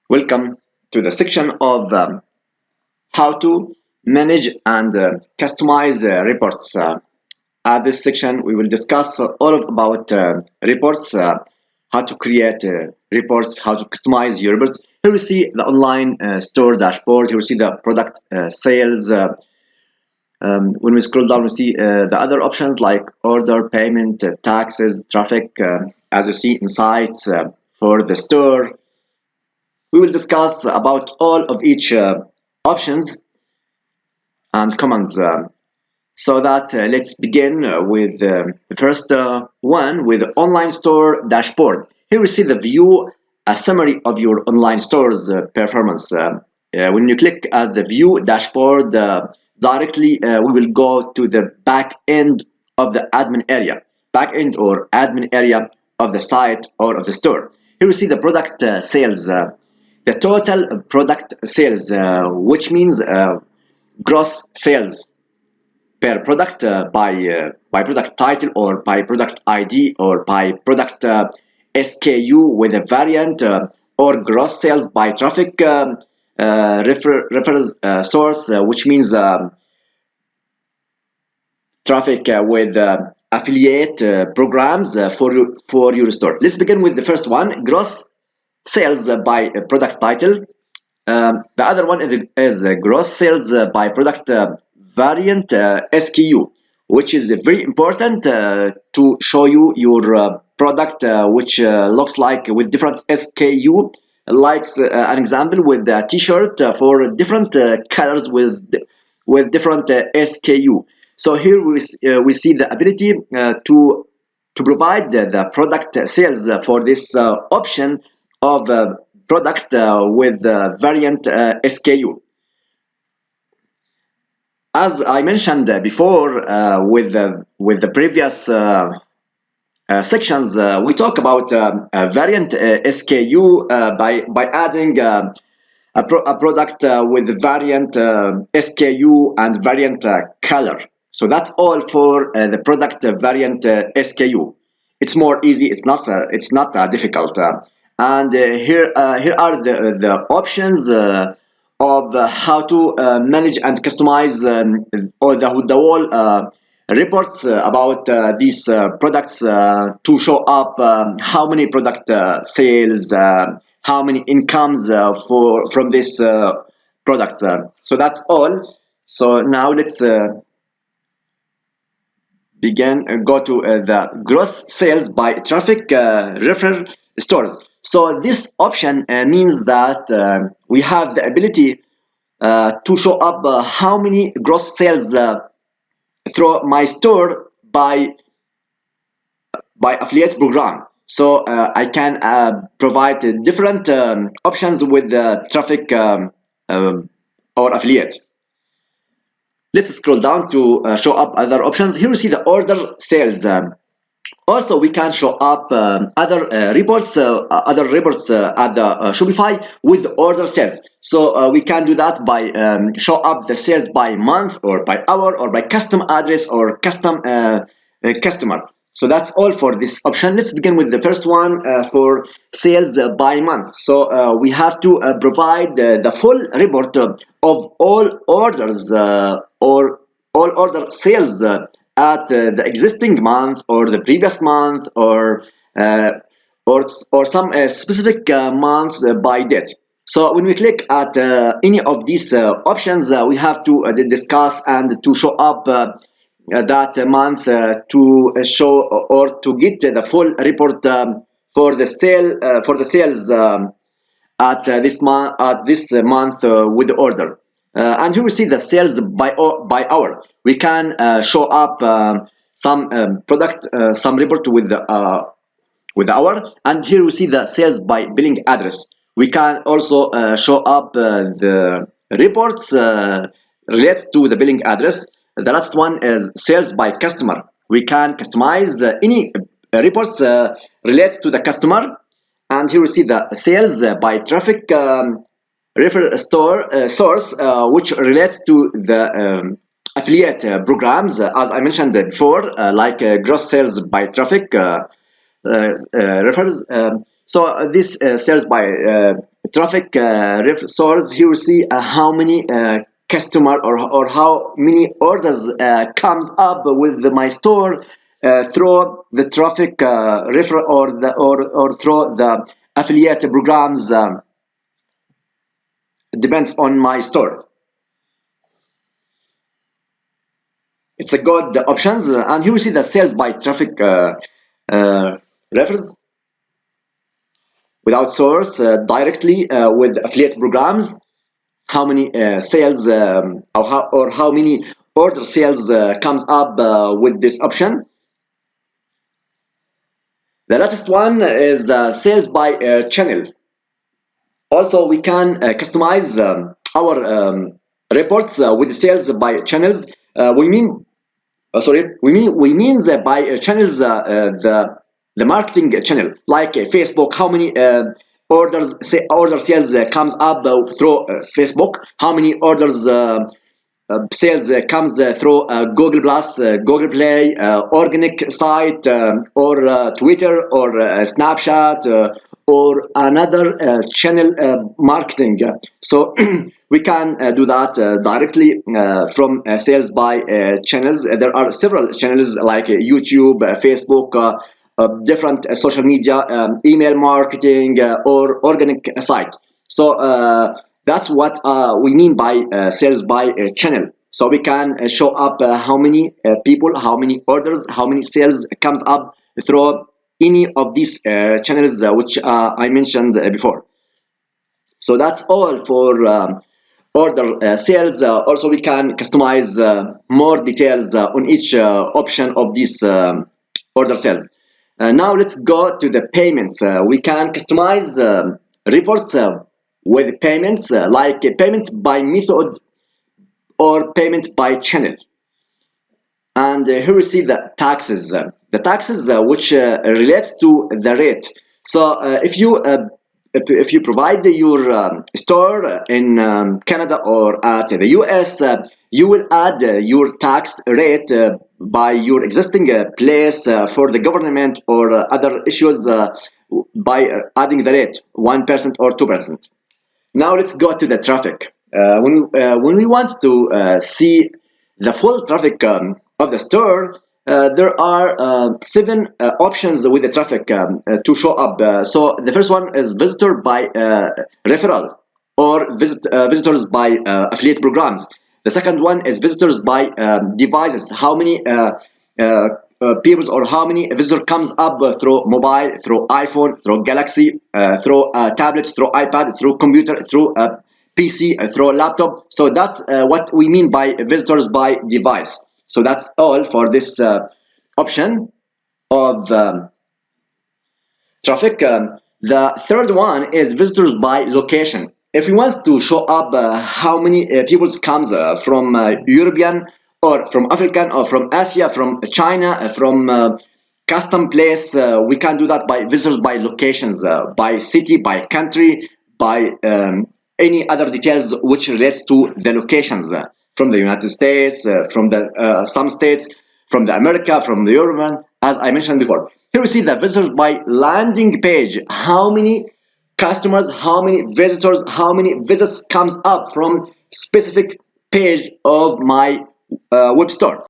Welcome to the section of how to manage and customize reports. At this section, we will discuss about reports, how to create reports, how to customize your reports. Here we see the online store dashboard. Here we see the product sales. When we scroll down, we see the other options like order, payment, taxes, traffic. As you see, insights for the store. We will discuss about all of each options and commands. So that let's begin with the first one with the online store dashboard. Here we see the view, a summary of your online store's performance. When you click at the view dashboard directly, we will go to the back end of the admin area, back end or admin area of the site or of the store. Here we see the product sales. The total product sales, which means gross sales per product by product title or by product ID or by product SKU with a variant or gross sales by traffic reference source, which means traffic with affiliate programs for your store. Let's begin with the first one, gross sales by product title. The other one is gross sales by product variant SKU, which is very important to show you your product which looks like with different SKU, like an example with a t-shirt for different colors with different SKU. So here we see the ability to provide the product sales for this option of product with variant SKU. As I mentioned before with the previous sections, we talk about variant SKU by adding a product with variant SKU and variant color. So that's all for the product variant SKU. It's more easy. It's not difficult. And here are the options of how to manage and customize or the whole reports about these products to show up how many product sales, how many incomes from this products. So that's all. So now let's begin go to the gross sales by traffic refer stores. So this option means that we have the ability to show up how many gross sales through my store by affiliate program. So I can provide different options with the traffic or affiliate. Let's scroll down to show up other options. Here we see the order sales. Also, we can show up other reports at the Shopify with order sales. So we can do that by show up the sales by month or by hour or by custom address or custom customer. So that's all for this option. Let's begin with the first one for sales by month. So we have to provide the full report of all orders or all order sales at the existing month or the previous month or some specific months by date. So when we click at any of these options, we have to discuss and to show up that month to show or to get the full report for the sales at this month with the order. And here we see the sales by hour. We can show up some product, some report with hour, and here we see the sales by billing address. We can also show up the reports relates to the billing address. The last one is sales by customer. We can customize any reports relates to the customer, and here we see the sales by traffic refer store source, which relates to the affiliate programs, as I mentioned before, like gross sales by traffic refers. So this sales by traffic source, here we see how many customer or how many orders comes up with my store through the traffic refer or through the affiliate programs. Depends on my store. It's a good options, and here we see the sales by traffic refers without source directly with affiliate programs. How many sales or how many order sales comes up with this option. The latest one is sales by channel. Also, we can customize our reports with sales by channels. We mean that by channels the marketing channel like Facebook. How many order sales comes up through Facebook? How many orders sales comes through Google Plus, Google Play, organic site, or Twitter, or Snapchat, or another channel marketing. So we can do that directly from sales by channels. There are several channels like YouTube, Facebook, different social media, email marketing, or organic site. So that's what we mean by sales by channel. So we can show up how many people, how many orders, how many sales comes up through any of these channels which I mentioned before. So that's all for order sales. Also, we can customize more details on each option of these order sales. Now let's go to the payments. We can customize reports with payments like payment by method or payment by channel. And here we see the taxes. The taxes which relates to the rate. So if you provide your store in Canada or at the US, you will add your tax rate by your existing place for the government or other issues by adding the rate 1% or 2%. Now let's go to the traffic. When we want to see the full traffic of the store, there are 7 options with the traffic to show up. So the first one is visitor by referral or visitors by affiliate programs. The second one is visitors by devices. How many people or how many visitor comes up through mobile, through iPhone, through Galaxy, through tablet, through iPad, through computer, through PC, through laptop. So that's what we mean by visitors by device. So that's all for this option of traffic. The third one is visitors by location. If we want to show up how many people comes from European or from African or from Asia, from China, from custom place, we can do that by visitors by locations, by city, by country, by any other details which relates to the locations from the United States, from the some states, from the America, from the European, as I mentioned before. Here we see the visitors by landing page. How many customers, how many visitors, how many visits comes up from specific page of my web store.